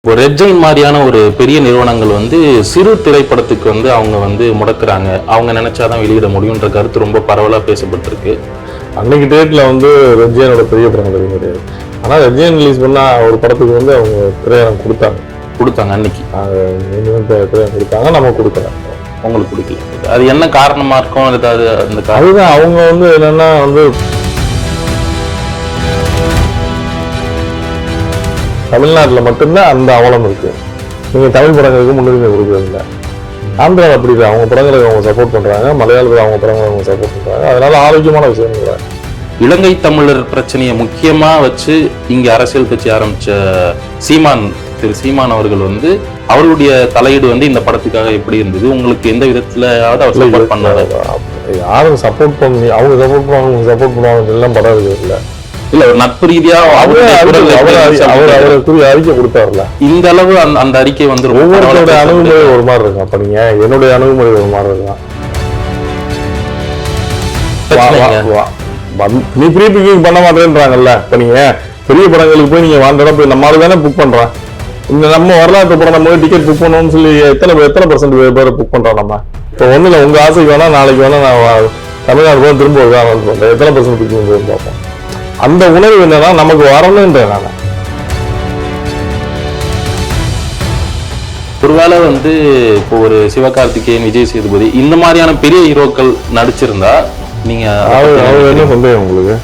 ஒரு ரெட் ஜெயின் மாதிரியான ஒரு பெரிய நிறுவனங்கள் வந்து சிறு திரைப்படத்துக்கு வந்து அவங்க வந்து முடக்குறாங்க, அவங்க நினைச்சாதான் வெளியிட முடியுன்ற கருத்து ரொம்ப பரவலா பேசப்பட்டிருக்கு. அன்னைக்கு டேட்ல வந்து ரெட் ஜெயினோட பெரிய படம் கிடையாது. ஆனா ரெட் ஜெயின் ரிலீஸ் பண்ணா ஒரு படத்துக்கு வந்து அவங்க திரையரங்கம் கொடுத்தாங்க அன்னைக்கு திரையரங்கம் கொடுத்தாங்க, நம்ம கொடுக்கல, உங்களுக்கு கொடுக்கல. அது என்ன காரணமா இருக்கும்? அதுதான் அவங்க வந்து என்னன்னா வந்து தமிழ்நாட்டில் மட்டும்தான் அந்த அவலம் இருக்கு. நீங்க தமிழ் படங்களுக்கு முன்னுரிமை கொடுக்கறது இல்லை. ஆந்திராவில் அப்படி இல்லை. அவங்க படங்களுக்கு அவங்க சப்போர்ட் பண்றாங்க, மலையாளத்தில் அவங்க படங்களை அவங்க சப்போர்ட் பண்றாங்க. அதனால ஆரோக்கியமான விஷயம். இலங்கை தமிழர் பிரச்சனையை முக்கியமா வச்சு இங்க அரசியல் கட்சி ஆரம்பிச்ச திரு சீமான் அவர்கள் வந்து அவருடைய தலையீடு வந்து இந்த படத்துக்காக எப்படி இருந்தது? உங்களுக்கு எந்த விதத்துலயாவது அவர் சப்போர்ட் பண்ணாரு? யாரும் சப்போர்ட் பண்ணி அவங்க சப்போர்ட் பண்ணுவாங்க, சப்போர்ட் பண்ணுவாங்க எல்லாம் படம் இருக்கு இல்லை. இல்ல, ஒரு நட்பு ரீதியா அறிக்கை கொடுத்தாருல. இந்த அளவு அந்த அறிக்கை வந்து ஒவ்வொருத்தருடைய அணுகுமுறை ஒரு மாதிரி இருக்கும். அப்ப நீங்க என்னுடைய அணுகுமுறை ஒரு மாதிரி இருக்கும். நீ ப்ரீ புக்கிங் பண்ண மாட்டேன்றாங்கல்ல. இப்ப நீங்க பெரிய படங்களுக்கு போய் நீங்க வாண்டடா போய் நம்ம தானே புக் பண்றோம். இந்த நம்ம வரலாற்று படம் நம்ம டிக்கெட் புக் பண்ணணும்னு சொல்லி எத்தனை பர்சன்ட் பேர் புக் பண்றோம் நம்ம. இப்போ ஒண்ணு இல்லை, உங்க ஆசைக்கு வேணா நாளைக்கு வேணா நான் தமிழ்நாடு போய் திரும்ப வருவாங்கன்னு சொல்றேன். எத்தனை பர்சன்ட் புக்கிங் பார்ப்போம். அந்த உணர்வு என்னன்னா நமக்கு வரணும்ன்ற. நான் ஒருவேளை வந்து இப்போ ஒரு சிவகார்த்திகேயன், விஜய் சேதுபதி இந்த மாதிரியான பெரிய ஹீரோக்கள் நடிச்சிருந்தா நீங்க என்ன சந்தேகம் உங்களுக்கு?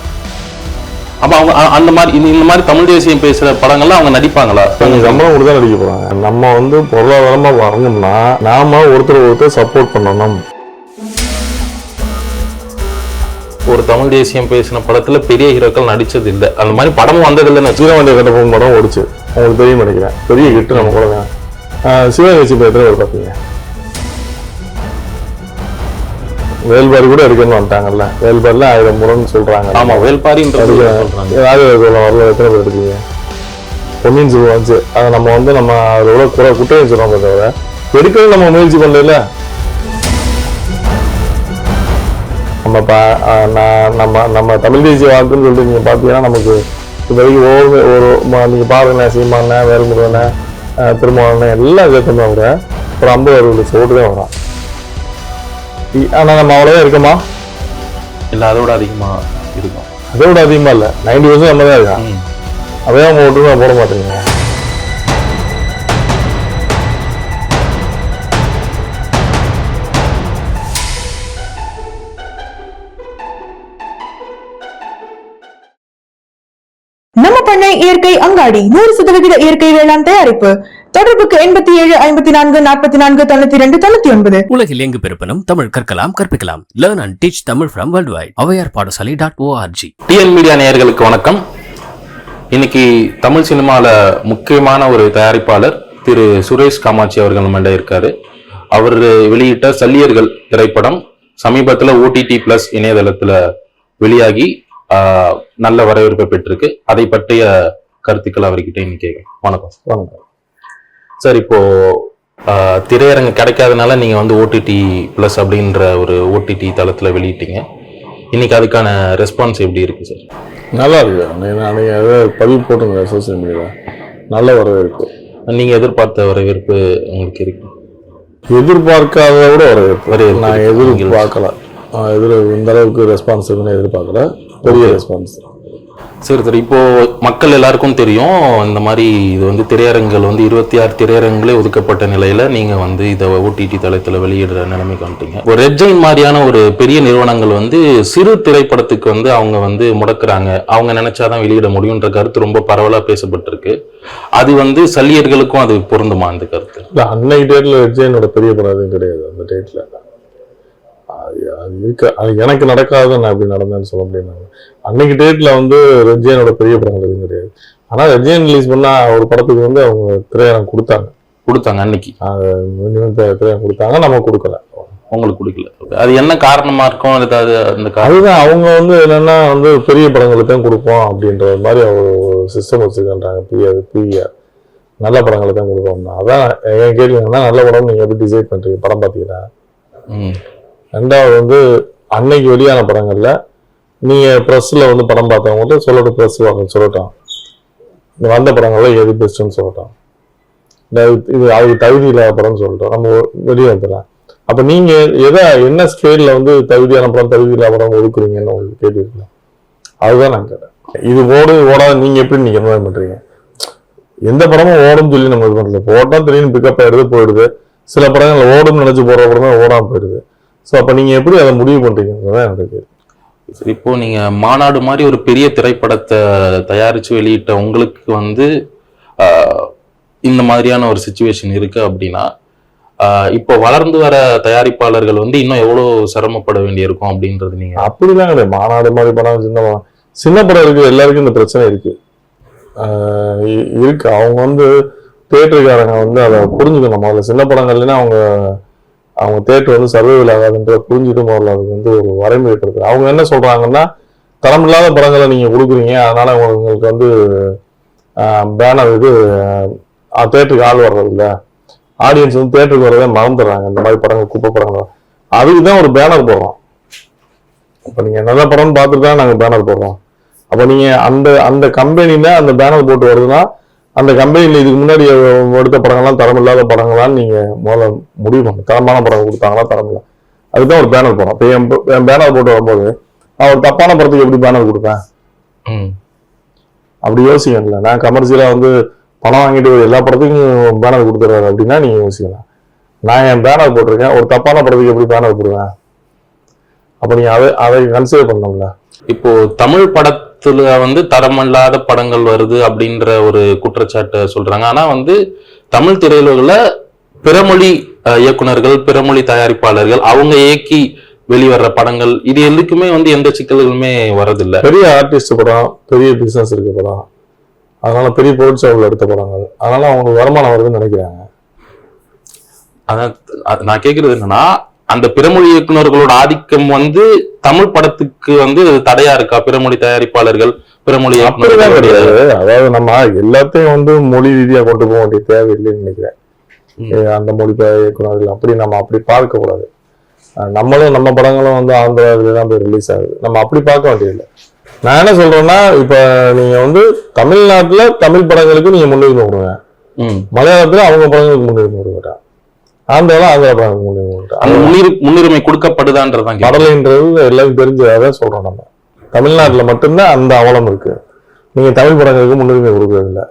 அப்ப அவங்க அந்த மாதிரி இந்த மாதிரி தமிழ் தேசியம் பேசுற படங்கள்லாம் அவங்க நடிப்பாங்களா? சம்பளம் கொடுத்தா நடிக்க போறாங்க. நம்ம வந்து பொருளாதாரமா வரணும்னா நாம ஒருத்தர் சப்போர்ட் பண்ணணும். ஒரு தமிழ் தேசியம் பேசின படத்துல பெரிய ஹீரோக்கள் நடிச்சது இல்லை, அந்த மாதிரி படமும் வந்தது இல்லைன்னு. சீரவண்டிய கட்டப்போம் படம் ஓடிச்சு, உங்களுக்கு தெரியும் நினைக்கிறேன். பெரிய ஹிட் நம்ம கூட. சிவகேசி எத்தனை பேர் பார்த்தீங்க? வேல்பாரி கூட எடுக்கணும்னு வந்துட்டாங்கல்ல. வேல்பாரில 1000 முறைன்னு சொல்றாங்க. ஆமா, வேல்பாரின்றது வரல. எத்தனை பேர் எடுக்கீங்க? பொன்னியின் செல்வன் வந்துச்சு, அதை நம்ம வந்து நம்ம அதோட குற்றம் சொல்றோம். தவிர எடுக்கிறது நம்ம முயற்சி பண்ணல. நம்ம தமிழ் தேசிய வாக்குன்னு சொல்லிட்டு நீங்க பாத்தீங்கன்னா நமக்கு ஒரு நீங்க பாருங்க, சீமான, வேல்முருகனை, திருமாவளவனை எல்லாம் சேர்த்தோம்னா கூட ஒரு 50-60 ஓட்டு தான் வரும். ஆனா நம்ம அவ்வளவுதான் இருக்கோமா? இல்ல, அதோட அதிகமா இருக்கும். அதோட அதிகமா இல்ல, 90% நம்ம தான் இருக்கான். அதே அவங்க ஓட்டு போட மாட்டேங்க. நம்ம பண்ணை இயற்கை அங்காடி 100% இயற்கை வேளாண் தயாரிப்பு. தொடர்புக்கு 87 54 44 92 99. உலகில் எங்கு பிறப்பினும் தமிழ் கற்கலாம், கற்பிக்கலாம். Learn and teach Tamil from worldwide. avayarpaadasali.org. TN media நேயர்களுக்கு வணக்கம். இன்னைக்கு தமிழ் சினிமால முக்கியமான ஒரு தயாரிப்பாளர் திரு சுரேஷ் காமாட்சி அவர்கள் நம்மகிட்ட இருக்காரு. அவர் வெளியிட்ட சல்லியர்கள் திரைப்படம் சமீபத்துல OTT+ இணையதளத்துல வெளியாகி நல்ல வரவேற்பை பெற்றிருக்கு. அதை பற்றிய கருத்துக்கள் அவர்கிட்ட இன்னைக்கு கேட்கலாம். வணக்கம். சார், இப்போ திரையரங்கு கிடைக்காதனால நீங்க வந்து OTT+ அப்படின்ற ஒரு OTT தளத்துல வெளியிட்டீங்க. இன்னைக்கு அதுக்கான ரெஸ்பான்ஸ் எப்படி இருக்கு சார்? நல்லா இருக்கு. நீங்க பதிவு போட்டுங்க சோசியல் மீடியால. நல்ல வரவேற்பு. நீங்க எதிர்பார்த்த வரவேற்பு உங்களுக்கு இருக்கு? எதிர்பார்க்காத விட வரவேற்பு. நான் எதிர்பார்க்கல. இந்த அளவுக்கு ரெஸ்பான்ஸ் இருக்குன்னு எதிர்பார்க்கல. பெரிய ரெஸ்பான்ஸ். சரி சார், இப்போ மக்கள் எல்லாருக்கும் தெரியும் இந்த மாதிரி இது வந்து திரையரங்குகள் வந்து 26 திரையரங்குகளே ஒதுக்கப்பட்ட நிலையில நீங்க வந்து இதை OTT தளத்துல வெளியிடுற நிலைமைக்கு வந்துட்டீங்க. ஒரு ரெட் ஜெயின் மாதிரியான ஒரு பெரிய நிறுவனங்கள் வந்து சிறு திரைப்படத்துக்கு வந்து அவங்க வந்து முடக்குறாங்க, அவங்க நினைச்சாதான் வெளியிட முடியுன்ற கருத்து ரொம்ப பரவலா பேசப்பட்டிருக்கு. அது வந்து சல்லியர்களுக்கும் அது பொருந்துமா அந்த கருத்து? அன்னைக்கு டேட்ல ரெட் ஜெயினோட பெரிய படம் எதுவும் கிடையாது. அந்த டேட்ல அது இருக்கு. அது எனக்கு நடக்காத நான் எப்படி நடந்தேன்னு சொல்ல முடியாது. அன்னைக்கு டேட்ல வந்து ரெட் ஜெயினோட பெரிய படங்கள் எதுவும் கிடையாது. ஆனா ரெட் ஜெயின் ரிலீஸ் பண்ணா ஒரு படத்துக்கு வந்து அவங்க திரையரங்கம் கொடுத்தாங்க அன்னைக்கு. திரையரங்கம் கொடுத்தாங்க, நம்ம கொடுக்கல. உங்களுக்கு கொடுக்கல. அது என்ன காரணமா இருக்கும்? அதுதான் அவங்க வந்து என்னன்னா வந்து பெரிய படங்களுக்கு தான் கொடுப்போம் அப்படின்ற மாதிரி ஒரு சிஸ்டம் வச்சுக்கின்றாங்க. பிஆர் நல்ல படங்களை தான் கொடுப்போம். அதான் என் கேள்வி என்னன்னா, நல்ல படம் நீங்க எப்படி டிசைட் பண்றீங்க? படம் பார்த்தீங்கன்னா. ரெண்டாவது வந்து அன்னைக்கு வெளியான படங்கள்ல நீங்க ப்ரெஸ்ல வந்து படம் பார்த்தவங்க சொல்லட்டும், ப்ரெஸ் வாங்க சொல்லட்டும், இந்த வந்த படங்கள்ல எது பெஸ்ட்ன்னு சொல்லட்டும். இது அவருக்கு தகுதி இல்லாத படம்னு சொல்லிட்டோம், நம்ம வெளியே வந்துடலாம். அப்ப நீங்க என்ன ஸ்கேல்ல வந்து தகுதியான படம் தகுதி இல்லாத படம் ஒதுக்குறீங்கன்னு உங்களுக்கு கேள்வி இருக்குல்ல, அதுதான் நான் கேட்டேன். இது ஓடாது நீங்க எப்படி நீங்க என்ன பண்றீங்க? எந்த படமும் ஓடும் சொல்லி நம்ம இது பண்ணல, ஓட்டா திடீர்னு பிக்கப் ஆயிடுது போயிடுது. சில படங்கள் ஓடும்னு நினைச்சு போற படமே ஓடாம போயிடுது. ஸோ அப்ப நீங்க எப்படி அதை முடிவு பண்றீங்கன்றதான் என்னோட கேள்வி. இப்போ நீங்க மாநாடு மாதிரி ஒரு பெரிய திரைப்படத்தை தயாரிச்சு வெளியிட்ட உங்களுக்கு வந்து இந்த மாதிரியான ஒரு சிச்சுவேஷன் இருக்கு அப்படின்னா, இப்போ வளர்ந்து வர தயாரிப்பாளர்கள் வந்து இன்னும் எவ்வளவு சிரமப்பட வேண்டியிருக்கும் அப்படின்றது நீங்க. அப்படிலாம் கிடையாது. மாநாடு மாதிரி படம் சின்ன படம் இருக்கு, எல்லாருக்கும் இந்த பிரச்சனை இருக்கு. அவங்க வந்து தியேட்டருக்காரங்க வந்து அதை புரிஞ்சுக்கணும். முதல்ல சின்ன படங்கள்னா அவங்க தியேட்டர் வந்து சர்வைவல் ஆகாதுன்ற புரிஞ்சுட்டு முதல்ல அதுக்கு வந்து ஒரு வரைமுறை இருக்கிறது. அவங்க என்ன சொல்றாங்கன்னா, தரம் இல்லாத படங்களை நீங்க கொடுக்குறீங்க, அதனால உங்களுக்கு வந்து பேனர் இது தியேட்டருக்கு ஆள் வர்றது இல்லை, ஆடியன்ஸ் வந்து தியேட்டருக்கு வரதே மறந்துடுறாங்க, இந்த மாதிரி படங்கள் குப்பை படங்கள், அதுக்கு தான் ஒரு பேனர் போடுறோம். இப்போ நீங்க நல்ல படம்னு பார்த்துட்டு தான் நாங்கள் பேனர் போடுறோம். அப்போ நீங்க அந்த கம்பெனில அந்த பேனர் போட்டு வருதுன்னா, அந்த கம்பெனியில் இதுக்கு முன்னாடி எடுத்த படங்கள்லாம் தரம் இல்லாத படங்கள்லாம் நீங்க முதல்ல முடிவு பண்ணணும். தரமான படம் கொடுத்தாங்களா தரம் இல்லை, அதுதான் ஒரு பேனர் போடும். இப்போ என் பேனர் போட்டு வரும்போது நான் தப்பான படத்துக்கு எப்படி பேனர் கொடுப்பேன்? அப்படி யோசிக்கல. நான் கமர்ஷியலா வந்து பணம் வாங்கிட்டு எல்லா படத்துக்கும் பேனர் கொடுத்துறாரு அப்படின்னா நீங்க யோசிக்கலாம். நான் என் பேனர் போட்டிருக்கேன், ஒரு தப்பான படத்துக்கு எப்படி பேனர் போடுவேன்? அப்ப நீங்க அதை கன்சிடர் பண்ணணும்ல. இப்போ தமிழ் படத்துல வந்து தரமில்லாத படங்கள் வருது அப்படின்ற ஒரு குற்றச்சாட்டை சொல்றாங்க. ஆனா வந்து தமிழ் திரையுலகில் பிறமொழி இயக்குனர்கள், பிறமொழி தயாரிப்பாளர்கள் அவங்க இயக்கி வெளிவர்ற படங்கள் இது எதுக்குமே வந்து எந்த சிக்கல்களுமே வரதில்லை. பெரிய ஆர்டிஸ்ட் படம், பெரிய பிசினஸ் இருக்க படம், அதனால பெரிய பொருட்செலவுல எடுத்த படங்கள், அதனால அவங்களுக்கு வருமானம் வருதுன்னு நினைக்கிறாங்க. அதான் நான் கேட்கறது என்னன்னா, அந்த பிறமொழி இயக்குநர்களோட ஆதிக்கம் வந்து தமிழ் படத்துக்கு வந்து தடையா இருக்கா? பிறமொழி தயாரிப்பாளர்கள், பிறமொழி இயக்குநர்கள் கிடையாது. அதாவது நம்ம எல்லாத்தையும் வந்து மொழி ரீதியா கொண்டு போக வேண்டிய தேவை இல்லைன்னு நினைக்கிறேன். அந்த மொழி இயக்குநர்கள் அப்படி நம்ம அப்படி பார்க்க கூடாது. நம்மளும் நம்ம படங்களும் வந்து ஆந்திராவில தான் போய் ரிலீஸ் ஆகுது, நம்ம அப்படி பார்க்க வேண்டியதில்லை. நான் என்ன சொல்றேன்னா, இப்ப நீங்க வந்து தமிழ்நாட்டுல தமிழ் படங்களுக்கு நீங்க முன்னுரிமை கொடுங்க, மலையாளத்துல அவங்க படங்களுக்கு முன்னுரிமை கொடுங்க, ஆந்திரால ஆந்திரா படங்களுக்கு முன்னுரிமை கொடுங்க. அந்த முன்னுரிமை கொடுக்கப்படுதான்றதான் கடலைன்றது எல்லாருக்கும் தெரிஞ்சதான் சொல்றோம். நம்ம தமிழ்நாட்டுல மட்டும்தான் அந்த அவலம் இருக்கு. நீங்க தமிழ் படங்களுக்கு முன்னுரிமை கொடுக்கறது இல்லை.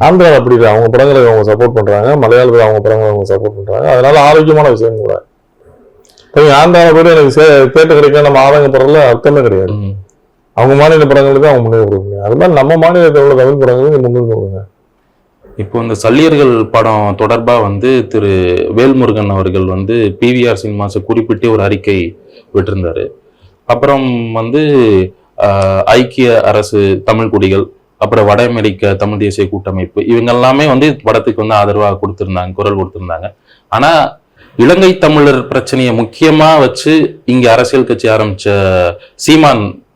ஆந்திரா அப்படி இல்லை, அவங்க படங்களுக்கு அவங்க சப்போர்ட் பண்றாங்க, மலையாளத்துல அவங்க படங்களை அவங்க சப்போர்ட் பண்றாங்க. அதனால ஆரோக்கியமான விஷயம் கூட. இப்போ ஆந்திராவை போய் எனக்கு தேட்டர் கிடைக்க நம்ம ஆதங்கப்படுறதுல அர்த்தமே கிடையாது. அவங்க மாநில படங்களுக்கு அவங்க முன்னுரிமை கொடுக்குங்க, அது மாதிரி நம்ம மாநிலத்தில் உள்ள தமிழ் படங்களுக்கு முன்னுரிமை கொடுங்க. இப்போ இந்த சல்லியர்கள் படம் தொடர்பா வந்து திரு வேல்முருகன் அவர்கள் வந்து பிவிஆர் சினிமாஸை குறிப்பிட்டு ஒரு அறிக்கை விட்டிருந்தாரு. அப்புறம் வந்து ஐக்கிய அரசு தமிழ் குடிகள், அப்புறம் வட அமெரிக்க தமிழ் தேசிய கூட்டமைப்பு, இவங்க எல்லாமே வந்து படத்துக்கு வந்து ஆதரவாக கொடுத்திருந்தாங்க, குரல் கொடுத்திருந்தாங்க. ஆனா இலங்கை தமிழர் பிரச்சனையை முக்கியமா வச்சு இங்க அரசியல் கட்சி ஆரம்பிச்ச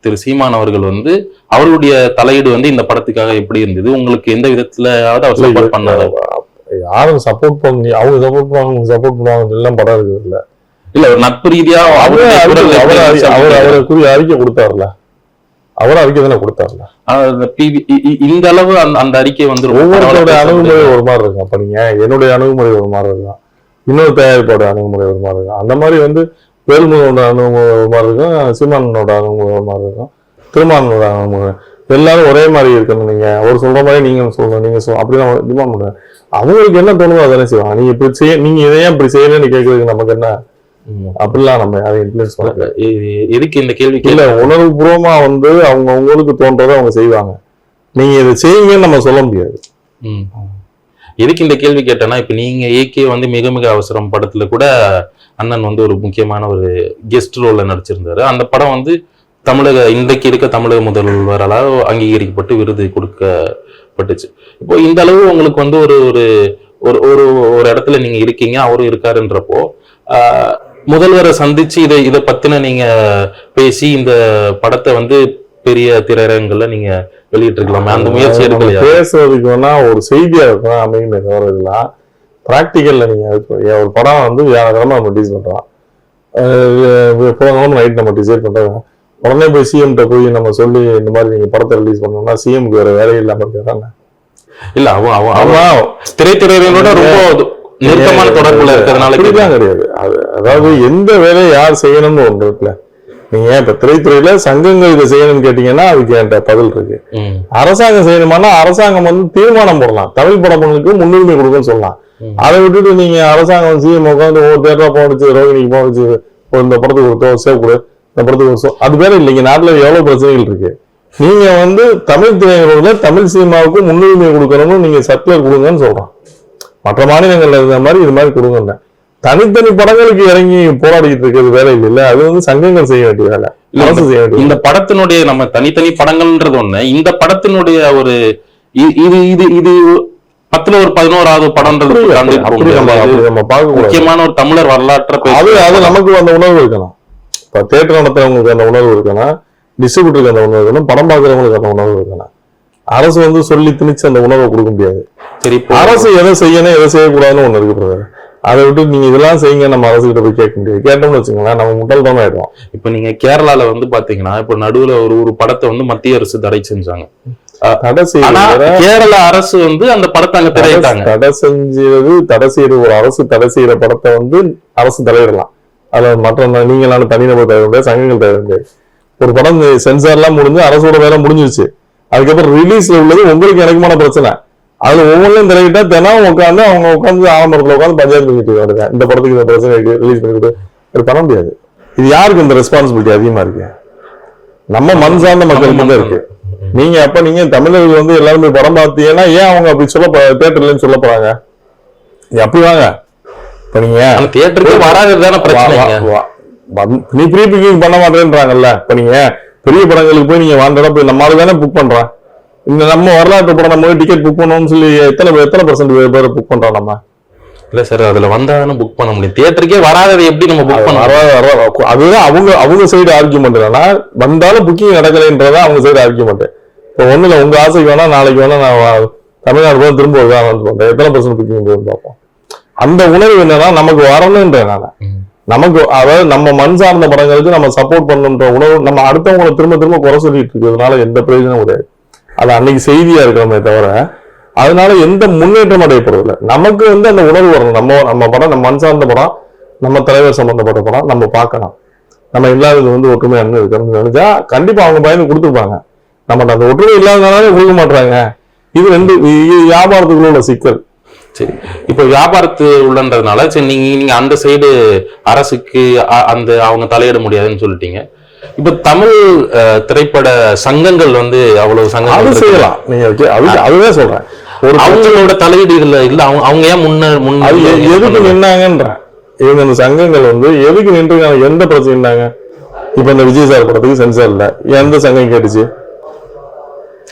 திரு சீமான் அவர்கள் வந்து அவருடைய தலையீடு வந்து இந்த படத்துக்காக எப்படி இருந்தது? உங்களுக்கு எந்த விதத்துலயாவது அவர் சப்போர்ட் பண்ணாரு? யாரும் சப்போர்ட் பண்ணி அவங்க சப்போர்ட் பண்ணுவாங்க, சப்போர்ட் பண்ணுவாங்க எல்லாம் படம் இருக்குது இல்ல. இல்ல ஒரு நட்பு ரீதியா அவர் அறிக்கை கொடுத்தாருல, அவர் அறிக்கை தானே கொடுத்தாருல. இந்த அளவு அந்த அறிக்கை வந்து ஒவ்வொருத்தருடைய அணுகுமுறை ஒரு மாதிரி இருக்கும். அப்ப நீங்க என்னுடைய அணுகுமுறை ஒரு மாதிரி இருக்கும், இன்னொரு தயாரிப்போட அணுகுமுறை ஒரு மாதிரி இருக்கும். அந்த மாதிரி வந்து வேல்முருகனோட அணுகுமுறை ஒரு மாதிரி இருக்கும், சீமானோட அணுகுமுறை ஒரு மாதிரி இருக்கும், திருமானோட அணுகுமுறை, எல்லாரும் ஒரே மாதிரி இருக்கணும். நீங்க ஒரு சொல்ற மாதிரி நீங்க சொல்லணும், நீங்க அப்படிதான் டிமாண்ட் பண்ணுவேன். அவங்களுக்கு என்ன தோணுதோ அதெல்லாம் செய்வாங்க. நீங்க இப்படி செய்ய, நீங்க இதையே இப்படி செய்யணும்னு கேட்கறதுக்கு நமக்கு என்ன? அப்படிலாம் நம்ம யாரையும் இன்ஃப்ளூயன்ஸ் பண்ணல. எதுக்கு இந்த கேள்வி? இல்ல, உணர்வு பூர்வமா வந்து அவங்க அவங்களுக்கு தோன்றதை அவங்க செய்வாங்க. நீங்க இதை செய்யுங்கன்னு நம்ம சொல்ல முடியாது. எதுக்கு இந்த கேள்வி கேட்டேன்னா, இப்ப நீங்க ஏகே வந்து மிக மிக அவசரம் படத்துல கூட அண்ணன் வந்து ஒரு முக்கியமான ஒரு கெஸ்ட் ரோல்ல நடிச்சிருந்தாரு. அந்த படம் வந்து இன்றைக்கு இருக்க தமிழக முதல்வரால் அங்கீகரிக்கப்பட்டு விருது கொடுக்கப்பட்டுச்சு. இப்போ இந்த அளவு உங்களுக்கு வந்து ஒரு ஒரு ஒரு இடத்துல நீங்க இருக்கீங்க, அவரும் இருக்காருன்றப்போ முதல்வரை சந்திச்சு இதை பத்தின நீங்க பேசி இந்த படத்தை வந்து பெரிய திரையரங்குல நீங்க வெளியிட்டு இருக்கலாமே, அந்த முயற்சி எடுக்கலையா? பேசுறதுக்கு வேணா ஒரு செய்தியா இருக்கும் அமையுமே தவிர இதெல்லாம் பிராக்டிக்கல்ல நீங்க ஒரு படம் வந்து வியாழக்கிழமை நம்ம ரிலீஸ் பண்றோம், புதன்கிழமை நைட் நம்ம டிசைட் பண்றோம், உடனே போய் சிஎம்கிட்ட போய் நம்ம சொல்லி இந்த மாதிரி நீங்க படத்தை ரிலீஸ் பண்ணோம்னா சிஎம்க்கு வேற வேலையே இல்லாம இருக்காங்க. இல்ல அவன் திரைத்துறையினோட ரொம்ப நெருக்கமான தொடர்புல இருக்கிறதுனால அப்படிதான் கிடையாது. அதாவது எந்த வேலையை யார் செய்யணும்னு ஒன்று இருக்குல்ல. நீங்க இப்ப திரைத்துறையில சங்கங்கள் இதை செய்யணும்னு கேட்டீங்கன்னா அதுக்கு என்கிட்ட பதில் இருக்கு. அரசாங்கம் செய்யணுமானா அரசாங்கம் வந்து தீர்மானம் போடலாம், தமிழ் படங்களுக்கு முன்னுரிமை கொடுக்குன்னு சொல்லலாம். அதை விட்டுட்டு நீங்க அரசாங்கம் சிஎம் உட்காந்து ஒரு தேட்டரா போனிச்சு, ரோகிணிக்கு போனிச்சு, இந்த படத்துக்கு கொடுத்தோம், சேவ் கொடு, இந்த படத்துக்கு கொடுத்தோம், அது பேர இல்லைங்க. நாட்டுல எவ்வளவு பிரச்சனைகள் இருக்கு. நீங்க வந்து தமிழ் திரையுலகில் தமிழ் சினிமாவுக்கு முன்னுரிமை கொடுக்கணும்னு நீங்க சர்க்குலர் கொடுங்கன்னு சொல்றோம். மற்ற மாநிலங்கள்ல இருந்த மாதிரி இது மாதிரி கொடுங்க. தனித்தனி படங்களுக்கு இறங்கி போராடிட்டு இருக்கிறது வேலை இல்ல, அது வந்து சங்கங்கள் செய்ய வேண்டிய வேலை, அரசு செய்ய வேண்டிய. இந்த படத்தினுடைய நம்ம தனித்தனி படங்கள்ன்றது ஒண்ணு, இந்த படத்தினுடைய ஒரு இது இது இது 10ல ஒரு 11வது படம்ன்றது முக்கியமான ஒரு தமிழர் வரலாற்றை அது நமக்கு அந்த உணர்வு இருக்கணும். இப்ப தியேட்டர் நடத்துறவங்களுக்கு அந்த உணர்வு இருக்கணும், டிஸ்ட்ரிபியூட்டருக்கு அந்த உணர்வு இருக்கணும், படம் பார்க்கறவங்களுக்கு அந்த உணர்வு இருக்கணும். அரசு வந்து சொல்லி திணிச்சு அந்த உணர்வை கொடுக்க முடியாது. சரி, அரசு எதை செய்யணும் எதை செய்யக்கூடாதுன்னு ஒண்ணு இருக்கு பிரதர். அதை விட்டு நீங்க இதெல்லாம் செய்யுங்க நம்ம அரசு கிட்ட போய் கேட்க முடியாது. கேட்டோம்னு வச்சுக்கோங்களேன், நம்ம முட்டாள்தான் ஆயிடுவோம். இப்ப நீங்க கேரளால வந்து பாத்தீங்கன்னா இப்ப நடுவுல ஒரு படத்தை வந்து மத்திய அரசு தடை செஞ்சாங்க. கேரள அரசு வந்து அந்த படத்தை அங்க திரையிட்டாங்க. தடை செய்யற ஒரு அரசு தடை செய்யற படத்தை வந்து அரசு தலையிடலாம். அதுல மற்ற நீங்களான தனிநபர் தேவை முடியாது, சங்கங்கள் தேவை முடியாது. ஒரு படம் சென்சார் எல்லாம் முடிஞ்சு அரசோட வேலை முடிஞ்சிருச்சு, அதுக்கப்புறம் ரிலீஸ்ல உள்ளது உங்களுக்கு எனக்குமான பிரச்சனை. அதுல ஒவ்வொன்றும் திரையிட்டா தினம் உட்காந்து அவங்க உட்காந்து ஆலமரத்துல உட்காந்து பஞ்சாயத்து பண்ணிட்டு வருங்க, இந்த படத்துக்கு இந்த பிரச்சனை இருக்கு, ரிலீஸ் பண்ணிட்டு இது பண்ண முடியாது. இது யாருக்கு இந்த ரெஸ்பான்சிபிலிட்டி அதிகமா இருக்கு? நம்ம மண் சார்ந்த மக்களுக்கு தான் இருக்கு. நீங்க அப்ப நீங்க தமிழர்கள் வந்து எல்லாருமே படம் பார்த்தீங்கன்னா ஏன் அவங்க அப்படி சொல்ல தியேட்டர்லன்னு சொல்ல போறாங்க? அப்படி வாங்க. இப்ப நீங்க தியேட்டருக்கு வராதுதான பிரச்சனை. நீ ப்ரீ புக்கிங் பண்ண மாட்டேன்றாங்கல்ல. இப்ப நீங்க பெரிய படங்களுக்கு போய் நீங்க வாண்டடா போய் நம்மளால தானே புக் பண்றோம். இந்த நம்ம வரலாற்று படம் நம்ம டிக்கெட் புக் பண்ணணும்னு சொல்லி எத்தனை % பேர் புக் பண்றோம் நம்ம? இல்ல சார், அதுல வந்தாலும் புக் பண்ண முடியும், தியேட்டருக்கே வராததை எப்படி நம்ம புக் பண்ண? அதுதான் அவங்க சைடு ஆர்கியூமெண்ட். வந்தாலும் புக்கிங் நடக்கலைன்றதா அவங்க சைடு ஆர்கியூமெண்ட். இப்போ ஒண்ணுல உங்க ஆசைக்கு வேணா நாளைக்கு வேணா நான் தமிழ்நாடு போய் திரும்ப பண்றேன், எத்தனை % புக்கிங் போகுதுன்னு பார்ப்போம். அந்த உணர்வு என்னன்னா நமக்கு வரணும்ன்றனால நமக்கு, அதாவது நம்ம மண் சார்ந்த படங்களுக்கு நம்ம சப்போர்ட் பண்ணுன்ற உணர்வு நம்ம அடுத்தவங்களை திரும்ப திரும்ப குறை சொல்லிட்டு இருக்கிறதுனால எந்த பிரயோஜனம் கிடையாது. அது அன்னைக்கு செய்தியா இருக்கிறோமே தவிர அதனால எந்த முன்னேற்றம் அடையப்படுறதில்லை. நமக்கு வந்து அந்த உணர்வு வரணும். நம்ம படம், நம்ம மண் சார்ந்த படம், நம்ம தலைவர் சம்பந்தப்பட்ட படம் நம்ம பார்க்கலாம். நம்ம இல்லாதது வந்து ஒற்றுமை அண்ணன் இருக்கணும்னு நினைச்சா கண்டிப்பா அவங்க பயந்து கொடுத்துருப்பாங்க. நம்ம அந்த ஒற்றுமை இல்லாதனாலே கொடுக்க மாட்டாங்க. இது வியாபாரத்துக்குள்ள உள்ள சிக்கல். சரி, இப்ப வியாபாரத்து உள்ளன்றதுனால சரி நீங்க அந்த சைடு அரசுக்கு அந்த அவங்க தலையிட முடியாதுன்னு சொல்லிட்டீங்க. இப்ப தமிழ் திரைப்பட சங்கங்கள் வந்து அவ்வளவு சங்கங்கள் செய்யலாம். நீங்க அதுதான் சொல்றேன், ஒரு அவங்களோட தலையீடு இதுல இல்ல. அவங்க ஏன் முன்ன எதுக்கு நின்னாங்கன்ற இவங்க அந்த சங்கங்கள் வந்து எதுக்கு நின்று எந்த பிரச்சனை இருந்தாங்க? இப்ப இந்த விஜய் சார் படத்துக்கு சென்சார் இல்ல, எந்த சங்கம் கேட்டுச்சு?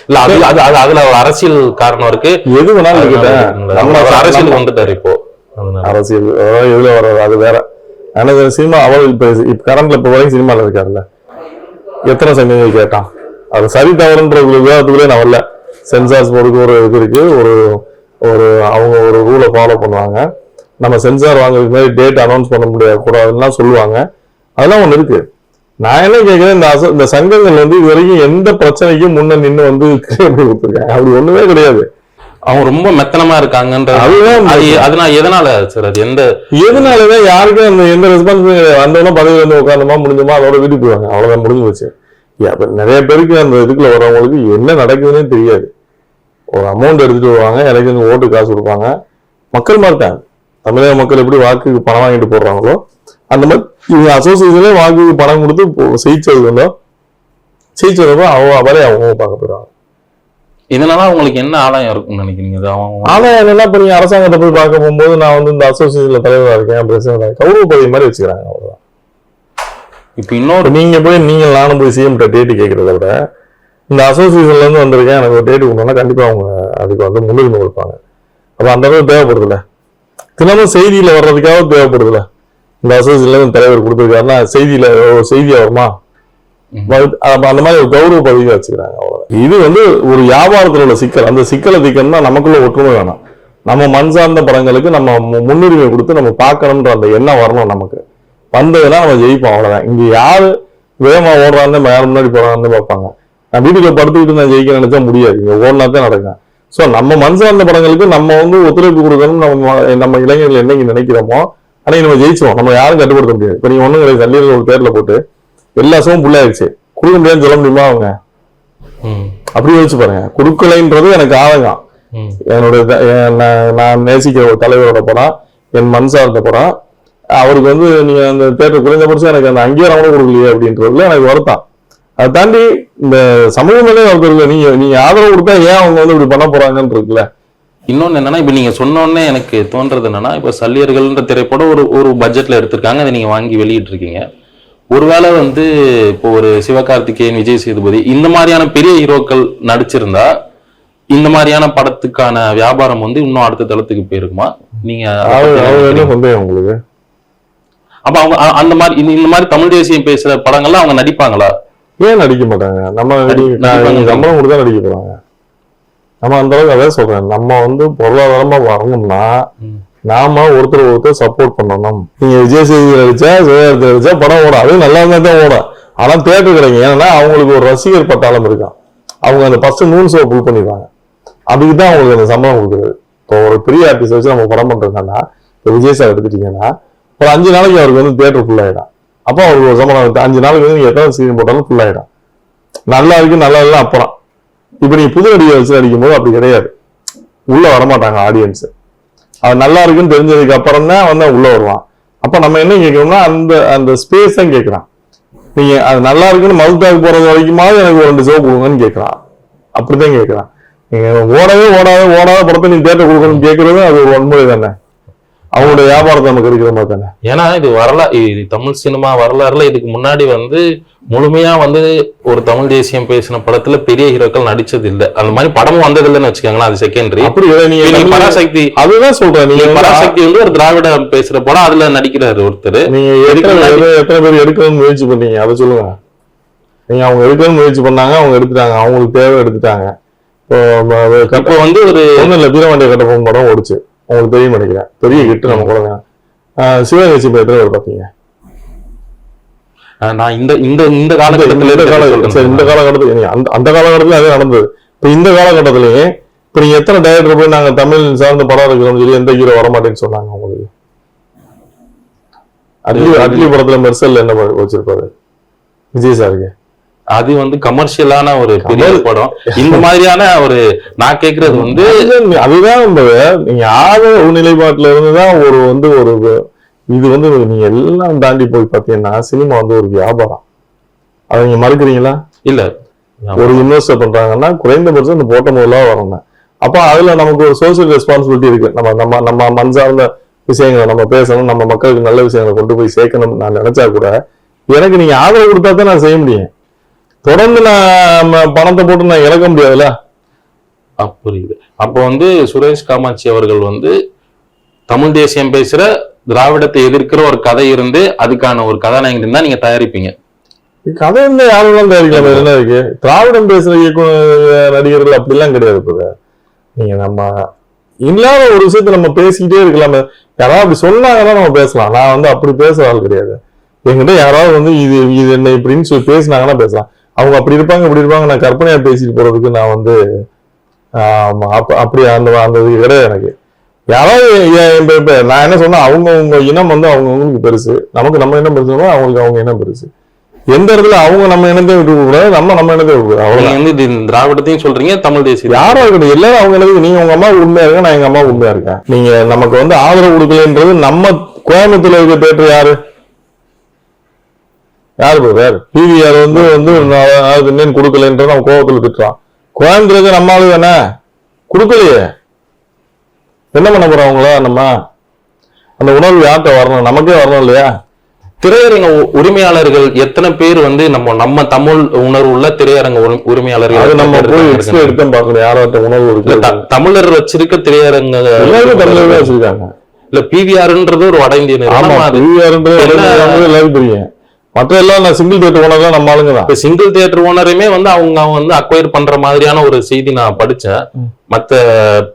இல்ல அதுல ஒரு அரசியல் காரணம் இருக்கு. எது வேணாலும் நம்ம அரசியல் வந்துட்டாரு இப்போ. அரசியல் எதுல வர்றது அது வேற. ஆனா சினிமா அவள் இப்ப கரண்ட்ல இப்ப வரைக்கும் சினிமால இருக்காருல்ல, எத்தனை சங்கங்கள் கேட்டான்? அது சரி தவறுன்ற விவாதத்துக்குள்ளே நான் வரல. சென்சார்ஸ் போர்டுக்கு ஒரு இது இருக்கு, ஒரு அவங்க ஒரு ரூலை ஃபாலோ பண்ணுவாங்க. நம்ம சென்சார் வாங்குறதுக்கு மாதிரி டேட் அனௌன்ஸ் பண்ண முடியாது கூடாதுலாம் சொல்லுவாங்க. அதெல்லாம் ஒண்ணு இருக்கு. நான் என்ன கேட்கிறேன், இந்த சங்கங்கள் வந்து இது வரைக்கும் எந்த பிரச்சனைக்கும் முன்ன நின்று வந்து கொடுத்துருக்காங்க? அப்படி ஒண்ணுமே கிடையாது. அவங்க ரொம்ப மெத்தனமா இருக்காங்கன்ற. அதனால எதனால சார்? அது எதனாலதான் யாருக்கும் அந்த எந்த ரெஸ்பான்சிபிலிட்டி வந்தோம்னா பதவி வந்து உட்காந்தோமா முடிஞ்சுமா அதோட வீட்டுக்கு போவாங்க, அவ்வளவுதான், முடிஞ்சு போச்சு. நிறைய பேருக்கு அந்த இதுக்குள்ள வரவங்களுக்கு என்ன நடக்குதுன்னே தெரியாது. ஒரு அமௌண்ட் எடுத்துட்டு வருவாங்க, எனக்கு ஓட்டு காசு கொடுப்பாங்க, மக்கள் மாட்டாங்க. தமிழக மக்கள் எப்படி வாக்குக்கு பணம் வாங்கிட்டு போடுறாங்களோ அந்த மாதிரி இவங்க அசோசியேஷனே வாக்குக்கு பணம் கொடுத்து ஜெயிச்சதுக்கோ அவளே அவங்க பார்க்க போயிடுவாங்க. இதனால அவங்களுக்கு என்ன ஆதாயம் இருக்கும்னு நினைக்கிறீங்க? ஆதாயம் என்னன்னா, இப்ப நீங்க அரசாங்கத்தை போய் பார்க்க போகும்போது நான் வந்து இந்த அசோசியேஷன்ல தலைவராக இருக்கேன், பிரசிடண்ட், கௌரவ பதவி மாதிரி வச்சுக்கிறாங்க, அவ்வளவுதான். இப்ப இன்னொரு நீங்க போய் நானும் போய் சிஎம் டேட்டு கேட்கறத விட இந்த அசோசியேஷன்ல இருந்து வந்திருக்கேன் எனக்கு ஒரு டேட்டு கொடுத்தோம்னா கண்டிப்பா அவங்க அதுக்கு வந்து முன்னுரிமை கொடுப்பாங்க. அப்ப அந்த அளவுக்கு தேவைப்படுதுல, தினமும் செய்தியில வர்றதுக்காக தேவைப்படுதுல. இந்த அசோசியேஷன்ல தலைவர் கொடுத்திருக்காருன்னா செய்தியா வருமா? அந்த மாதிரி ஒரு கௌரவ பதவியை வச்சுக்கிறாங்க, அவ்வளவுதான். இது வந்து ஒரு வியாபாரத்தில் உள்ள சிக்கல். அந்த சிக்கலை தீக்கணும்னா நமக்குள்ள ஒற்றுமை வேணும். நம்ம மண் சார்ந்த படங்களுக்கு நம்ம முன்னுரிமை கொடுத்து நம்ம பார்க்கணும்ன்ற அந்த எண்ணம் வரணும். நமக்கு வந்ததுன்னா நம்ம ஜெயிப்போம், அவ்வளவுதான். இங்க யாரு வேகமா ஓடுறான்னு யாரும் முன்னாடி போறான்னு பார்ப்பாங்க. நான் வீட்டுக்குள்ள படுத்துக்கிட்டு நான் ஜெயிக்க நினைச்சா முடியாது. இங்க ஓடினா தான் நடக்கும். ஸோ நம்ம மண் சார்ந்த படங்களுக்கு நம்ம வந்து ஒத்துழைப்பு கொடுக்கணும். நம்ம இளைஞர்கள் என்னைக்கு நினைக்கிறோமோ அன்னைக்கு நம்ம ஜெயிச்சிடும். நம்ம யாரும் கட்டுப்படுத்த முடியாது. இப்போ நீங்க ஒண்ணும் கிடையாது, சல்லியர்கள் ஒரு தேர்ல போட்டு எல்லா ஷோவும் ஃபுல்லாயிருச்சு, கொடுக்க முடியாதுன்னு சொல்ல முடியுமா அவங்க? அப்படி யோசிச்சு பாருங்க. கொடுக்கலைன்றது எனக்கு ஆதங்கம். நான் நேசிக்கிற ஒரு தலைவரோட படம், என் மண் சார்ந்த படம், அவருக்கு வந்து நீங்க அந்த தேட்டர் குறைந்தபட்சம் எனக்கு அந்த அங்கீகாரம் கூட கொடுக்கலையே அப்படின்றதுல எனக்கு வருத்தம். அதை தாண்டி இந்த சமூக நிலையை வளர்க்கறதுல நீங்க ஆதரவு கொடுத்தா ஏன் அவங்க வந்து இப்படி பண்ண போறாங்கன்னு இருக்குல்ல. இன்னொன்னு என்னன்னா, இப்ப நீங்க சொன்னோடனே எனக்கு தோன்றது என்னன்னா, இப்ப சல்லியர்கள்ன்ற திரைப்படம் ஒரு பட்ஜெட்ல எடுத்திருக்காங்க, அதை நீங்க வாங்கி வெளியிட்டு இருக்கீங்க. ஒருவேளை வந்து இப்போ ஒரு சிவகார்த்திகேயன், விஜய் சேதுபதி இந்த மாதிரியான பெரிய ஹீரோக்கள் நடிச்சிருந்தா இந்த மாதிரியான படத்துக்கான வியாபாரம் வந்து இன்னும் அடுத்த தளத்துக்கு போயிருக்குமா? நீங்க உங்களுக்கு அப்ப அவங்க அந்த மாதிரி இந்த மாதிரி தமிழ் தேசியம் பேசுற படங்கள்லாம் அவங்க நடிப்பாங்களா? ஏன் நடிக்க மாட்டாங்க? நம்ம சம்பளம் கொடுத்தா நடிக்க போறாங்க. நம்ம அந்த அளவுக்கு அதான் சொல்றேன். நம்ம வந்து பொருளாதாரமா வரணும்னா நாம ஒருத்தர் சப்போர்ட் பண்ணணும். நீங்க விஜய் சேதுபதி நடிச்சா, சிவகார்த்தி நடிச்சா படம் ஓடும், அது நல்லா இருந்தா தான் ஓடும். ஆனா தேட்டர் கிடைக்கும். ஏன்னா அவங்களுக்கு ஒரு ரசிகர் பட்டாளம் இருக்கான். அவங்க அந்த ஃபர்ஸ்ட் 3 ஷோ புல் பண்ணிடுவாங்க. அதுக்குதான் அவங்களுக்கு அந்த சம்பளம் கொடுக்குறது. இப்போ ஒரு பெரிய ஆர்டிஸ்ட் வச்சு நம்ம படம் பண்றதுன்னா, இப்போ விஜய் சார் எடுத்துட்டீங்கன்னா ஒரு 5 நாளைக்கு அவருக்கு வந்து தேட்டர் ஃபுல் ஆயிடும். அப்போ அவருக்கு ஒரு சம்பளம் 5 நாளைக்கு வந்து நீங்க எத்தனை சீன் போட்டாலும் ஃபுல் ஆயிடும். நல்லா இருக்கு, நல்லா இல்லை அப்புறம். இப்ப நீங்க புது நடிகை வச்சு நடிக்கும் போது அப்படி கிடையாது. உள்ள வரமாட்டாங்க ஆடியன்ஸ். அது நல்லா இருக்குன்னு தெரிஞ்சதுக்கு அப்புறம் தான் வந்து உள்ள வருவான். அப்ப நம்ம என்ன கேட்கணும்னா அந்த ஸ்பேஸ் தான் கேட்கறான். நீங்க அது நல்லா இருக்குன்னு மதுத்தாக்கு போறது வரைக்குமாவது எனக்கு ஒரு 2 ஷோ கொடுங்கன்னு கேட்கறான். அப்படிதான் கேட்கறான். நீங்க ஓடாத படத்தை நீங்க தேட்டர் கொடுக்கணும்னு கேட்கறது அது ஒரு வன்முறை தானே. அவங்களுடைய வியாபாரத்தை நமக்கு இருக்கிற மாதிரி தானே. ஏன்னா இது தமிழ் சினிமா வரலாறுல இதுக்கு முன்னாடி வந்து முழுமையா வந்து ஒரு தமிழ் தேசியம் பேசின படத்துல பெரிய ஹீரோக்கள் நடிச்சது இல்ல. அந்த மாதிரி படமும் வந்தது இல்லைன்னு வச்சுக்கோங்களேன். அது செகண்டரி. அப்படி நீங்க பராசக்தி, அதுதான் சொல்றேன். நீங்க பராசக்தி வந்து ஒரு திராவிட பேசுற படம், அதுல நடிக்கிறாரு ஒருத்தர். நீங்க எத்தனை பேர் எடுக்கணும்னு முயற்சி பண்ணீங்க அதை சொல்லுங்க. நீங்க அவங்க எடுக்கணும்னு முயற்சி பண்ணாங்க, அவங்க எடுத்துட்டாங்க, அவங்களுக்கு தேவை எடுத்துட்டாங்க. இப்போ வந்து ஒரு ஒண்ணு இல்ல, வீரவாண்டிய கட்டபொம்மன் படம் ஓடிச்சு, உங்களுக்கு தெரியும் நினைக்கிறேன். பெரிய ஹிட் நம்ம கூட. சிவகாசி எத்தனை பேர் பாத்தீங்க? நான் இந்த காலகட்டத்துல இந்த காலகட்டத்துல அந்த காலகட்டத்துல அதே நடந்தது. இப்ப இந்த காலகட்டத்திலேயே இப்ப நீங்க எத்தனை டைரக்டர் போய் நாங்க தமிழ் சார்ந்த படம் இருக்கிறோம்னு சொல்லி எந்த ஹீரோ வரமாட்டேன்னு சொன்னாங்க உங்களுக்கு? அட்லி படத்துல மெர்சல் என்ன வச்சிருப்பாரு விஜய் சாருக்கு? அது வந்து கமர்ஷியலான ஒரு பெரிய படம். இந்த மாதிரியான ஒரு நான் கேட்கறது வந்து அதுதான் நீங்க ஆதரவு நிலைப்பாட்டுல இருந்துதான் ஒரு இது வந்து நீங்க எல்லாம் தாண்டி போய் பாத்தீங்கன்னா சினிமா வந்து ஒரு வியாபாரம். அதை நீங்க மறுக்கிறீங்களா? இல்ல, ஒரு இன்வெஸ்ட் பண்றாங்கன்னா குறைந்தபட்சம் இந்த போட்ட முதலா வரணும். அப்ப அதுல நமக்கு ஒரு சோசியல் ரெஸ்பான்சிபிலிட்டி இருக்கு. நம்ம மண் சார்ந்த விஷயங்களை நம்ம பேசணும், நம்ம மக்களுக்கு நல்ல விஷயங்களை கொண்டு போய் சேர்க்கணும். நான் நினைச்சா கூட எனக்கு நீங்க ஆதரவு கொடுத்தா தான் நான் செய்ய முடியும். தொடர்ந்து நான் பணத்தை போட்டு நான் இழக்க முடியாதுல்ல. புரியுது. அப்போ வந்து சுரேஷ் காமாட்சி அவர்கள் வந்து தமிழ் தேசியம் பேசுற திராவிடத்தை எதிர்க்கிற ஒரு கதை இருந்து அதுக்கான ஒரு கதாநாயகன் இருந்தா நீங்க தயாரிப்பீங்க. கதை இருந்தா யாரும் தயாரிக்கலாம். என்ன இருக்கு? திராவிடம் பேசுற நடிகர்கள் அப்படிலாம் கிடையாது. இப்ப நீங்க நம்ம இல்லாத ஒரு விஷயத்த நம்ம பேசிக்கிட்டே இருக்கலாமே. யாராவது அப்படி சொன்னாங்கன்னா நம்ம பேசலாம். நான் வந்து அப்படி பேசுற ஆள் கிடையாது. என்கிட்ட யாராவது வந்து இது என்ன இப்படின்னு சொல்லி பேசினாங்கன்னா பேசலாம். அவங்க அப்படி இருப்பாங்க இப்படி இருப்பாங்க நான் கற்பனையா பேசிட்டு போறதுக்கு நான் வந்து அப்படி அந்த இது கிடையாது எனக்கு. யாராவது நான் என்ன சொன்னா அவங்க இனம் வந்து அவங்களுக்கு பெருசு, நமக்கு நம்ம இனம் பெருசு, அவங்களுக்கு அவங்க இனம் பெருசு. எந்த இடத்துல அவங்க நம்ம இனத்தை விட்டு கூடாது, நம்ம இனத்தை விட்டு கூடாது. அவங்க வந்து திராவிடத்தையும் சொல்றீங்க, தமிழ் தேசியம் யாரும் இருக்கட்டும், எல்லாரும் அவங்க எனக்கு நீங்க உங்க அம்மா உண்மையா இருக்க, நான் எங்க அம்மா உண்மையா இருக்கேன். நீங்க நமக்கு வந்து ஆதரவு கொடுக்கலன்றது நம்ம கோயம்புத்தூர்ல இருக்க தேட்டர் யாரு வேற பிவிஆர் வந்து இன்னும் கொடுக்கலன்றது அவன் கோபத்துல திட்டுறான். கோயம்புத்தூருக்கு நம்ம ஆளு தானே கொடுக்கலையே, என்ன பண்ண போறோம் அவங்களா? நம்ம அந்த உணர்வு யார்கிட்ட வரணும்? நமக்கே வரணும் இல்லையா? திரையரங்க உரிமையாளர்கள் எத்தனை பேர் வந்து நம்ம தமிழ் உணர்வு உள்ள திரையரங்க உரிமையாளர்கள்? அது நம்ம போய் எக்ஸ்பிளைன் எடுத்து பார்க்கணும். யாராட்ட உணர்வு இருக்கு? தமிழர் வச்சிருக்க திரையரங்க தமிழர்களே வச்சிருக்காங்க. இல்ல பிவிஆர்ன்றது ஒரு வட இந்திய எல்லாரும் தெரியும். மற்ற எல்லாம் நான் சிங்கிள் தியேட்டர் ஓனர் நம்ம ஆளுங்க தான். சிங்கிள் தியேட்டர் ஓனருமே வந்து அவங்க வந்து அக்வயர் பண்ற மாதிரியான ஒரு செய்தி நான் படிச்சேன். மத்த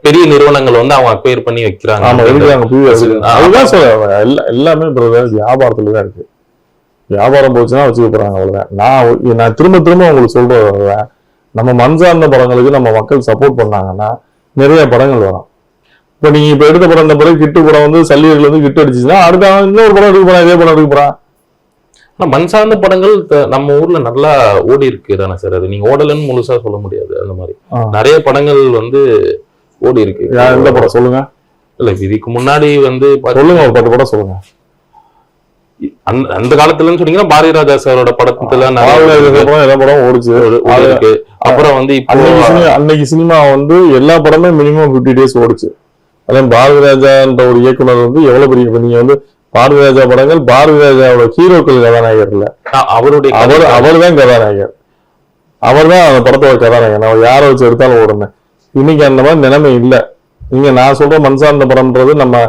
பெரிய நிறுவனங்கள் வந்து அவங்க அக்வயர் பண்ணி வைக்கிறாங்க. அதுதான் சொல்ல எல்லாமே வியாபாரத்துலதான் இருக்கு. வியாபாரம் போச்சுன்னா வச்சுக்க போறாங்க, அவ்வளவுதான். நான் திரும்ப உங்களுக்கு சொல்றேன், நம்ம மண் சார்ந்த படங்களுக்கு நம்ம மக்கள் சப்போர்ட் பண்ணாங்கன்னா நிறைய படங்கள் வரும். இப்போ நீங்க இப்ப எடுத்த படம், இந்த படம் கிட்டு படம் வந்து சல்லியர்கள் வந்து கிட்டு அடிச்சுன்னா அடுத்த இன்னொரு படம் எடுக்க போறான், இதே படம் எடுக்க போறான். ஆனா மண் சார்ந்த படங்கள் நம்ம ஊர்ல நல்லா ஓடி இருக்கு தானே சார். அது நீங்க ஓடலன்னு முழுசா சொல்ல முடியாது. அந்த மாதிரி நிறைய படங்கள் வந்து ஓடி இருக்கு. எந்த படம் சொல்லுங்க? இல்ல இதுக்கு முன்னாடி வந்து சொல்லுங்க, ஒரு 10 படம் சொல்லுங்க. அந்த காலத்துலன்னு சொன்னீங்கன்னா பாரதி ராஜா சாரோட படத்துல படம் ஓடிச்சு. அப்புறம் வந்து அன்னைக்கு சினிமா வந்து எல்லா படமே மினிமம் 50 days ஓடிச்சு. அதான் பாரதி ராஜான்ற ஒரு இயக்குனர் வந்து எவ்வளவு பெரிய, நீங்க வந்து பாரதி ராஜா படங்கள் பாரதி ராஜாவோட ஹீரோக்கள் கதாநாயகர் இல்ல, அவர் தான் கதாநாயகர். அவர் தான் அந்த படத்தோட கதாநாயகர். நான் யாரை வச்சு எடுத்தாலும் ஓடுனேன். இன்னைக்கு அந்த மாதிரி நிலைமை இல்லை. நீங்க நான் சொல்ற மண் சார்ந்த படம்ன்றது நம்ம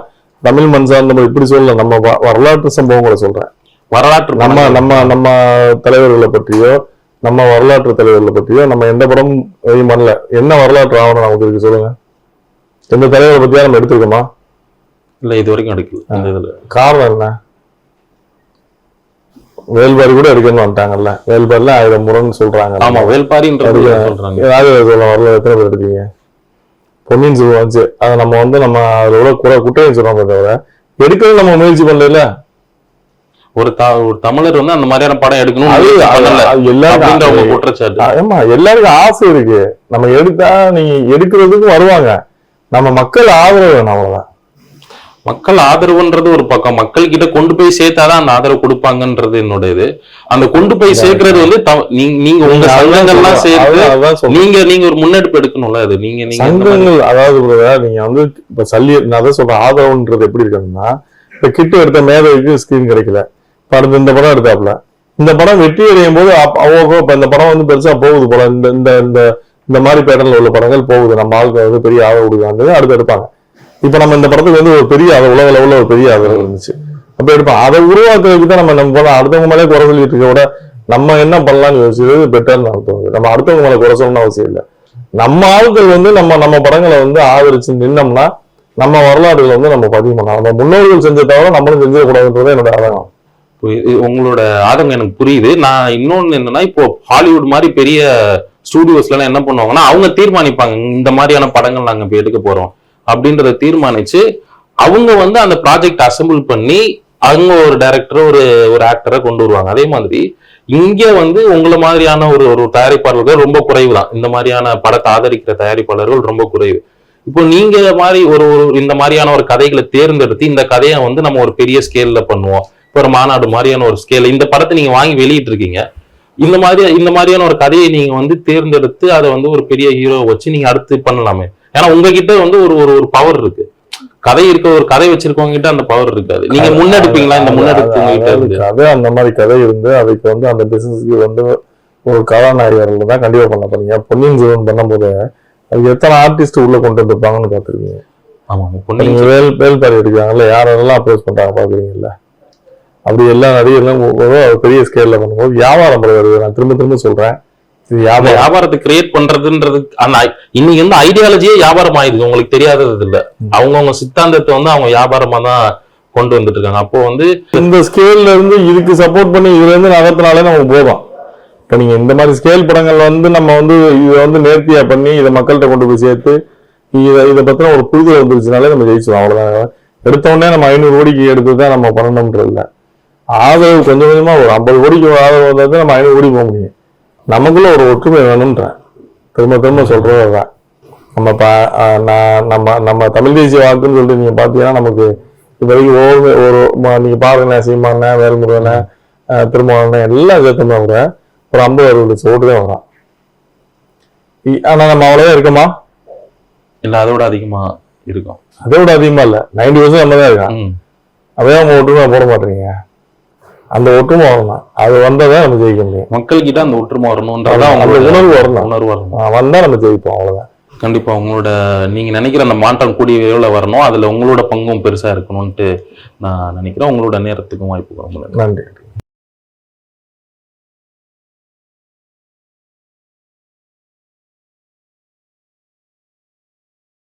தமிழ் மண் சார்ந்த இப்படி சொல்லல, நம்ம வரலாற்று சம்பவங்களை சொல்றேன். வரலாற்று நம்ம நம்ம நம்ம தலைவர்களை பற்றியோ நம்ம வரலாற்று தலைவர்களை பற்றியோ நம்ம எந்த படம் பண்ணல. என்ன வரலாற்று ஆவணம் நமக்கு இருக்கு சொல்லுங்க? எந்த தலைவரை பத்தியா நம்ம எடுத்துருக்கோமா? இல்ல, இது வரைக்கும் எடுக்கல. காரணம் என்ன? வேல்பாரி கூட எடுக்கணும்னு வந்துட்டாங்கல்ல. வேல்பாரில 1000 முறைன்னு சொல்றாங்க. ஆமா, வேல்பாரின்றது சொல்றாங்க. வரல எத்தனை பேர் எடுத்தீங்க? பொன்னியின் செல்வன் வந்துச்சு, அதை நம்ம வந்து நம்ம அதோட குட்டையும் சொல்றோம் தவிர எடுக்கிறது நம்ம முயற்சி பண்ணல. ஒரு தமிழர் வந்து அந்த மாதிரியான படம் எடுக்கணும் எல்லாருக்கும் குற்றச்சாட்டு. ஆமா, எல்லாருக்கும் ஆசை இருக்கு. நம்ம எடுத்தா நீங்க எடுக்கிறதுக்கும் வருவாங்க. நம்ம மக்கள் ஆதரவு வேணும், அவ்வளவுதான். மக்கள் ஆதரவுன்றது ஒரு பக்கம், மக்கள் கிட்ட கொண்டு போய் சேர்த்தாதான் அந்த ஆதரவு கொடுப்பாங்கன்றது என்னோட இது. அந்த கொண்டு போய் சேர்க்கறது வந்து நீங்க உங்க சங்கங்கள்லாம் சேர்த்து நீங்க ஒரு முன்னெடுப்பு எடுக்கணும்ல. அது நீங்க சங்கங்கள், அதாவது நீங்க வந்து இப்ப நான் தான் சொல்றேன், ஆதரவுன்றது எப்படி இருக்குன்னா, இப்ப கிட்ட எடுத்த மேதைக்கு ஸ்கிரீன் கிடைக்கல, அடுத்து இந்த படம் எடுத்தாப்புல, இந்த படம் வெற்றி அடையும் போது இப்ப இந்த படம் வந்து பெருசா போகுது போல, இந்த மாதிரி பேட்டர்ல உள்ள படங்கள் போகுது, நம்ம ஆளுக்கு வந்து பெரிய ஆதரவு கொடுக்காங்க, அடுத்து எடுப்பாங்க. இப்ப நம்ம இந்த படத்துக்கு வந்து ஒரு பெரிய உலக லெவல்ல ஒரு பெரிய ஆதரவு இருந்துச்சு, அப்ப எடுப்போம். அதை உருவாக்குறதுக்கு தான் நம்ம போல அடுத்தவங்க மேலே குறை சொல்லிட்டு இருக்க விட நம்ம என்ன பண்ணலாம்னு யோசிச்சது பெட்டர்னு அர்த்தம். நம்ம அடுத்தவங்க மேலே குறை சொல்லணும்னு அவசியம் இல்லை. நம்ம ஆட்கள் வந்து நம்ம படங்களை வந்து ஆதரிச்சு நின்னோம்னா நம்ம வரலாறுகளை வந்து நம்ம பதிவு பண்ணலாம். நம்ம முன்னோர்கள் செஞ்ச தவிர நம்மளும் செஞ்சிடக்கூடாதுன்றதே என்னோட ஆதங்கம். உங்களோட ஆதங்கம் எனக்கு புரியுது. நான் இன்னொன்னு என்னன்னா, இப்போ ஹாலிவுட் மாதிரி பெரிய ஸ்டூடியோஸ்ல எல்லாம் என்ன பண்ணுவாங்கன்னா, அவங்க தீர்மானிப்பாங்க இந்த மாதிரியான படங்கள் நாங்க இப்ப எடுக்க போறோம் அப்படின்றத தீர்மானிச்சு அவங்க வந்து அந்த ப்ராஜெக்ட் அசம்பிள் பண்ணி அவங்க ஒரு டைரக்டர் ஒரு ஆக்டரை கொண்டு வருவாங்க. அதே மாதிரி இங்க வந்து உங்களை மாதிரியான ஒரு தயாரிப்பாளர்கள் ரொம்ப குறைவு தான். இந்த மாதிரியான படத்தை ஆதரிக்கிற தயாரிப்பாளர்கள் ரொம்ப குறைவு. இப்போ நீங்க மாதிரி இந்த மாதிரியான ஒரு கதைகளை தேர்ந்தெடுத்து இந்த கதையை வந்து நம்ம ஒரு பெரிய ஸ்கேல்ல பண்ணுவோம், ஒரு மாநாடு மாதிரியான ஒரு ஸ்கேல், இந்த படத்தை நீங்க வாங்கி வெளியிட்டு இருக்கீங்க. இந்த மாதிரியான ஒரு கதையை நீங்க வந்து தேர்ந்தெடுத்து அதை வந்து ஒரு பெரிய ஹீரோ வச்சு நீங்க அடுத்து பண்ணலாமே. ஏன்னா உங்ககிட்ட வந்து ஒரு பவர் இருக்கு. கதை இருக்க ஒரு கதை வச்சிருக்கவங்க கிட்ட அந்த பவர் இருக்காது. நீங்க முன்னெடுப்பீங்களா? இந்த முன்னெடுப்பு உங்ககிட்ட இருக்கு. அது அந்த மாதிரி கதை இருந்து அதுக்கு வந்து அந்த பிசினஸ்க்கு வந்து ஒரு கதாநாயகர்கள் தான் கண்டிப்பா பண்ண போறீங்க. பொன்னியின் செல்வன் பண்ணும்போது அதுக்கு எத்தனை ஆர்டிஸ்ட் உள்ள கொண்டு வந்திருப்பாங்கன்னு பாத்துருக்கீங்க. ஆமா, வேல்பாரி எடுக்கிறாங்கல்ல, யாரெல்லாம் அப்ரோச் பண்றாங்க பாக்குறீங்கல்ல. அப்படி எல்லா நடிகர்களும் பெரிய ஸ்கேல்ல பண்ணும்போது வியாபாரம் வருது. நான் திரும்ப சொல்றேன், வியாபாரத்தை கிரியேட் பண்றதுன்றது அந்த இன்னைக்கு வந்து ஐடியாலஜியே வியாபாரம் ஆயிருக்கு. உங்களுக்கு தெரியாதது இல்ல, அவங்கவுங்க சித்தாந்தத்தை வந்து அவங்க வியாபாரமா தான் கொண்டு வந்துட்டு இருக்காங்க. அப்போ வந்து இந்த ஸ்கேல்ல இருந்து இதுக்கு சப்போர்ட் பண்ணி இதுல இருந்து நகர்த்தினாலே நமக்கு போதும். இப்ப நீங்க இந்த மாதிரி ஸ்கேல் படங்கள் வந்து நம்ம வந்து இதை வந்து நேர்த்தியா பண்ணி இதை மக்கள்கிட்ட கொண்டு போய் சேர்த்து இதை பத்தின ஒரு புரிதல் வந்துருச்சுனாலே நம்ம ஜெயிச்சிடும். அவ்வளவுதான். எடுத்தோடனே நம்ம 500 கோடிக்கு எடுத்துதான் நம்ம பண்ணணும்ன்றது இல்லை. ஆதரவு கொஞ்சம் கொஞ்சமா ஒரு 50 கோடிக்கு ஆதரவு வந்தா நம்ம 500 கோடி போக முடியும். நமக்குள்ள ஒரு ஒற்றுமை வேணும்ன்ற திரும்ப சொல்றதுதான். நம்ம தமிழ் தேசிய வாக்குன்னு சொல்லிட்டு நீங்க பாத்தீங்கன்னா நமக்கு இது வரைக்கும் ஒரு நீங்க பாருங்க, சீமான, வேல்முருகனை, திருமாவளவனை எல்லாம் சேர்த்தோம்னா கூட ஒரு 50-60 லட்சம் ஓட்டு தான் வரும். ஆனா நம்ம அவ்வளவுதான் இருக்கோமா? இல்ல, அதோட அதிகமா இருக்கும். அதோட அதிகமா இல்ல, 90% நம்ம தான் இருக்கான். அதையே அவங்க ஒற்றுமை போட மாட்டீங்க. அந்த ஒற்றுமை வரணும். அது வந்தாதான் நம்ம ஜெயிக்க முடியும். மக்கள் கிட்ட அந்த ஒற்றுமை வரணும்ன்றதான் உணர்வு வரணும். வந்தா நம்ம ஜெயிப்போம். அவ்வளவுதான். கண்டிப்பா உங்களோட நீங்க நினைக்கிற அந்த மாற்றம் கூடிய விரைவில் வரணும். அதுல உங்களோட பங்கும் பெருசா இருக்கணும்ட்டு நான் நினைக்கிறேன். உங்களோட நேரத்துக்கும் வாய்ப்பு ரொம்ப நன்றி.